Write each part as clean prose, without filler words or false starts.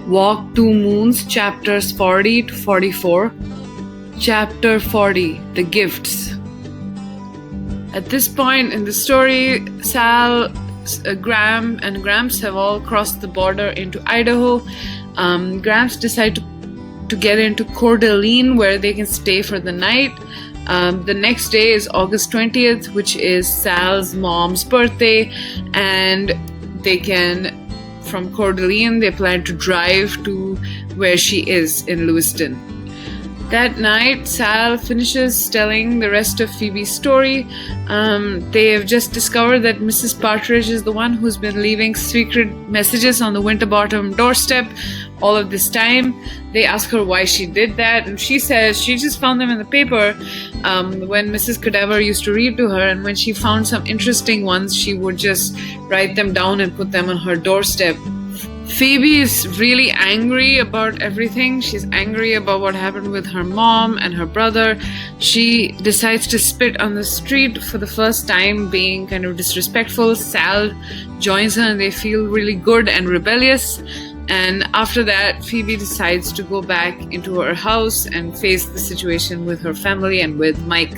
Walk Two Moons, chapters 40 to 44. Chapter 40, The Gifts. At this point in the story, Sal, Graham, and Gramps have all crossed the border into Idaho. Gramps decide to get into Coeur d'Alene, where they can stay for the night. The next day is August 20th, which is Sal's mom's birthday, and they can, from Coeur d'Alene, they plan to drive to where she is in Lewiston. That night, Sal finishes telling the rest of Phoebe's story. They have just discovered that Mrs. Partridge is the one who's been leaving secret messages on the Winterbottom doorstep all of this time. They ask her why she did that, and she says she just found them in the paper when Mrs. Cadaver used to read to her, and when she found some interesting ones, she would just write them down and put them on her doorstep. Phoebe is really angry about everything. She's angry about what happened with her mom and her brother. She decides to spit on the street for the first time, being kind of disrespectful. Sal joins her and they feel really good and rebellious. And after that, Phoebe decides to go back into her house and face the situation with her family and with Mike.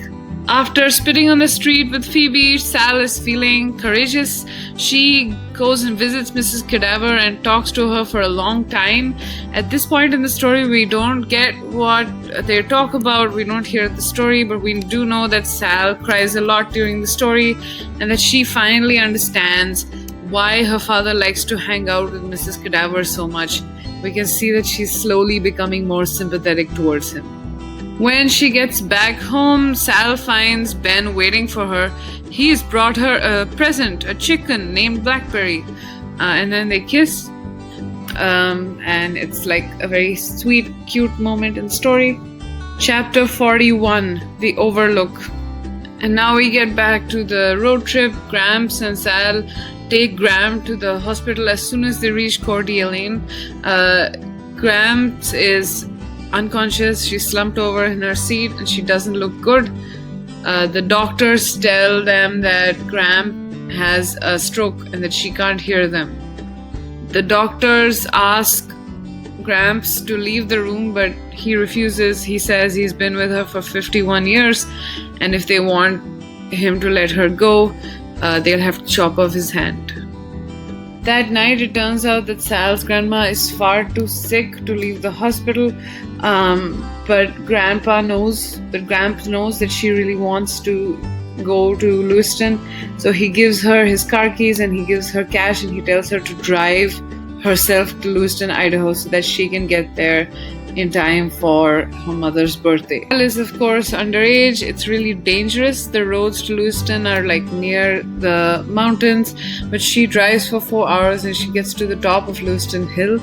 After spitting on the street with Phoebe, Sal is feeling courageous. She goes and visits Mrs. Cadaver and talks to her for a long time. At this point in the story, we don't get what they talk about. We don't hear the story, but we do know that Sal cries a lot during the story and that she finally understands why her father likes to hang out with Mrs. Cadaver so much. We can see that she's slowly becoming more sympathetic towards him. When she gets back home, Sal finds Ben waiting for her. He's brought her a present, a chicken named Blackberry. And then they kiss. And it's like a very sweet, cute moment in the story. Chapter 41, The Overlook. And now we get back to the road trip. Gramps and Sal take Graham to the hospital as soon as they reach Coeur d'Alene. Gramps is unconscious. She's slumped over in her seat and she doesn't look good. The doctors tell them that Graham has a stroke and that she can't hear them. The doctors ask Gramps to leave the room, but he refuses. He says he's been with her for 51 years and if they want him to let her go, they'll have to chop off his hand. That night, it turns out that Sal's grandma is far too sick to leave the hospital, but Gramps knows that she really wants to go to Lewiston, so he gives her his car keys and he gives her cash and he tells her to drive herself to Lewiston, Idaho, so that she can get there in time for her mother's birthday. Sal is of course underage. It's really dangerous. The roads to Lewiston are like near the mountains, but she drives for 4 hours and she gets to the top of Lewiston Hill.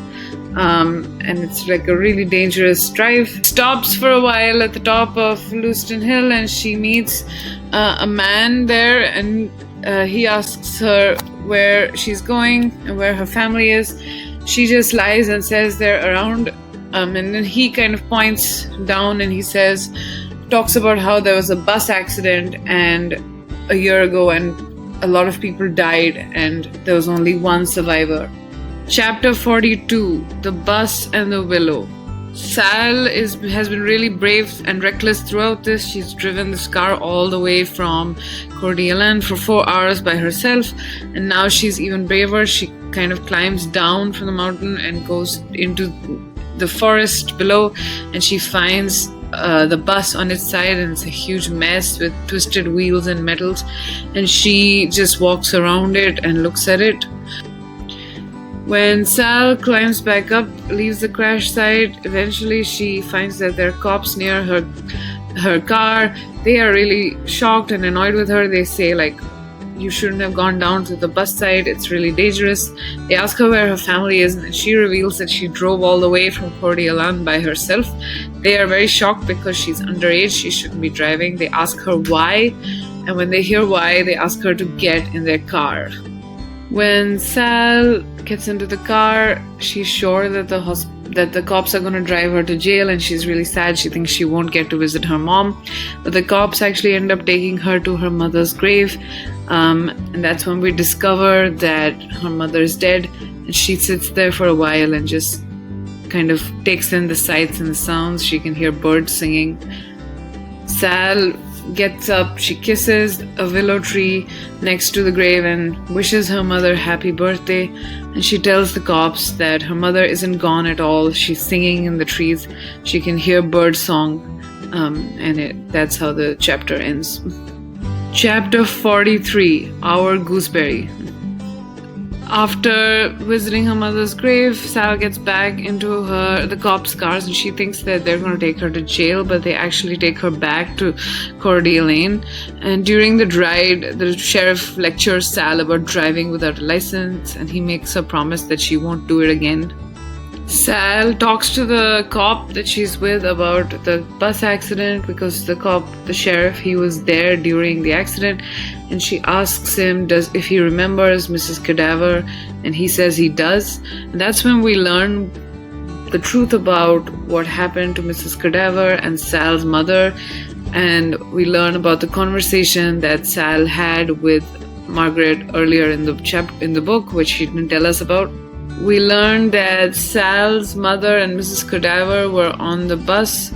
And it's like a really dangerous drive. Stops for a while at the top of Lewiston Hill and she meets a man there, and he asks her where she's going and where her family is. She just lies and says they're around. And then he kind of points down and he talks about how there was a bus accident and a year ago and a lot of people died and there was only one survivor. Chapter 42, The Bus and the Willow. Sal has been really brave and reckless throughout this. She's driven this car all the way from Coeur d'Alene for 4 hours by herself, and now she's even braver. She kind of climbs down from the mountain and goes into the forest below, and she finds the bus on its side, and it's a huge mess with twisted wheels and metals, and she just walks around it and looks at it. When Sal climbs back up, leaves the crash site, eventually she finds that there are cops near her car. They are really shocked and annoyed with her. They say like, you shouldn't have gone down to the bus site, it's really dangerous. They ask her where her family is and she reveals that she drove all the way from Coeur d'Alene by herself. They are very shocked because she's underage, she shouldn't be driving. They ask her why, and when they hear why, they ask her to get in their car. When Sal gets into the car, she's sure that the cops are going to drive her to jail, and she's really sad. She thinks she won't get to visit her mom, but the cops actually end up taking her to her mother's grave, and that's when we discover that her mother is dead, and she sits there for a while and just kind of takes in the sights and the sounds. She can hear birds singing. Sal gets up, she kisses a willow tree next to the grave and wishes her mother happy birthday, and she tells the cops that her mother isn't gone at all. She's singing in the trees. She can hear bird song, and that's how the chapter ends. Chapter 43, Our Gooseberry. After visiting her mother's grave, Sal gets back into the cops' cars, and she thinks that they're going to take her to jail, but they actually take her back to Cordia Lane. And during the ride, the sheriff lectures Sal about driving without a license, and he makes her promise that she won't do it again. Sal talks to the cop that she's with about the bus accident, because the sheriff, he was there during the accident, and she asks him if he remembers Mrs. Cadaver, and he says he does. And that's when we learn the truth about what happened to Mrs. Cadaver and Sal's mother, and we learn about the conversation that Sal had with Margaret earlier in the book, which she didn't tell us about. We learned that Sal's mother and Mrs. Cadaver were on the bus.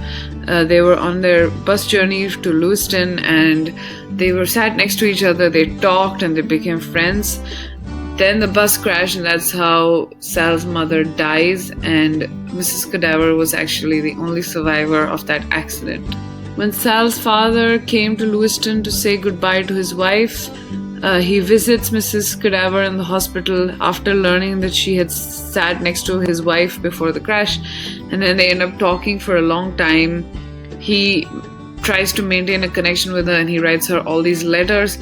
They were on their bus journey to Lewiston, and they were sat next to each other. They talked and they became friends. Then the bus crashed, and that's how Sal's mother dies, and Mrs. Cadaver was actually the only survivor of that accident. When Sal's father came to Lewiston to say goodbye to his wife, he visits Mrs. Cadaver in the hospital after learning that she had sat next to his wife before the crash, and then they end up talking for a long time. He tries to maintain a connection with her, and he writes her all these letters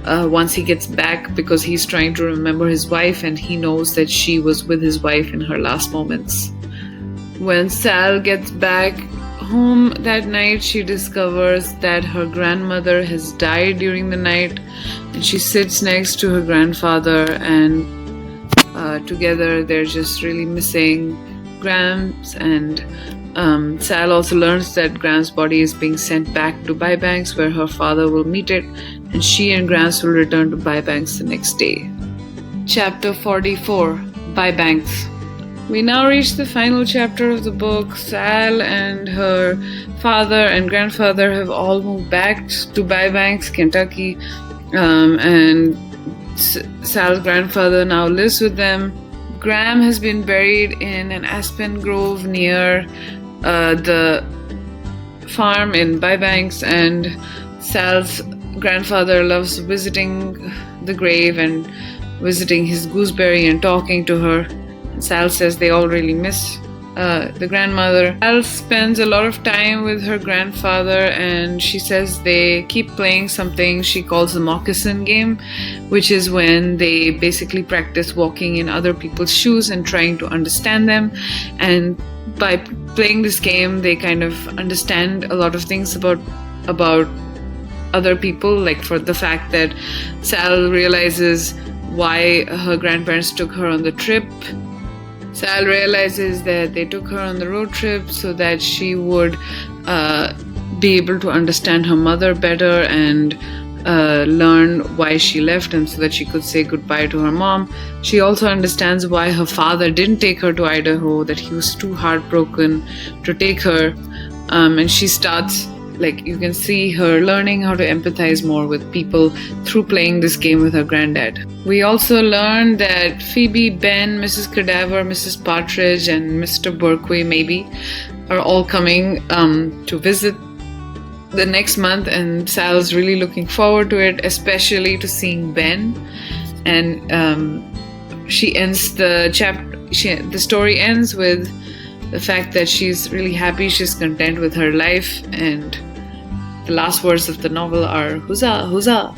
once he gets back, because he's trying to remember his wife, and he knows that she was with his wife in her last moments. When Sal gets back home that night, she discovers that her grandmother has died during the night, and she sits next to her grandfather, and together they're just really missing Grams. And Sal also learns that Grams' body is being sent back to Bybanks, where her father will meet it, and she and Grams will return to Bybanks the next day. Chapter 44, Bybanks. We now reach the final chapter of the book. Sal and her father and grandfather have all moved back to Bybanks, Kentucky, and Sal's grandfather now lives with them. Graham has been buried in an aspen grove near the farm in Bybanks, and Sal's grandfather loves visiting the grave and visiting his gooseberry and talking to her. Sal says they all really miss the grandmother. Sal spends a lot of time with her grandfather, and she says they keep playing something she calls the moccasin game, which is when they basically practice walking in other people's shoes and trying to understand them. And by playing this game, they kind of understand a lot of things about other people, like for the fact that Sal realizes why her grandparents took her on the trip. Sal realizes that they took her on the road trip so that she would be able to understand her mother better and learn why she left, and so that she could say goodbye to her mom. She also understands why her father didn't take her to Idaho, that he was too heartbroken to take her, and she starts, like, you can see her learning how to empathize more with people through playing this game with her granddad. We also learned that Phoebe, Ben, Mrs. Cadaver, Mrs. Partridge, and Mr. Berkway maybe are all coming to visit the next month, and Sal's really looking forward to it, especially to seeing Ben. And she ends the story ends with the fact that she's really happy, she's content with her life, and the last words of the novel are "Huzzah, huzzah."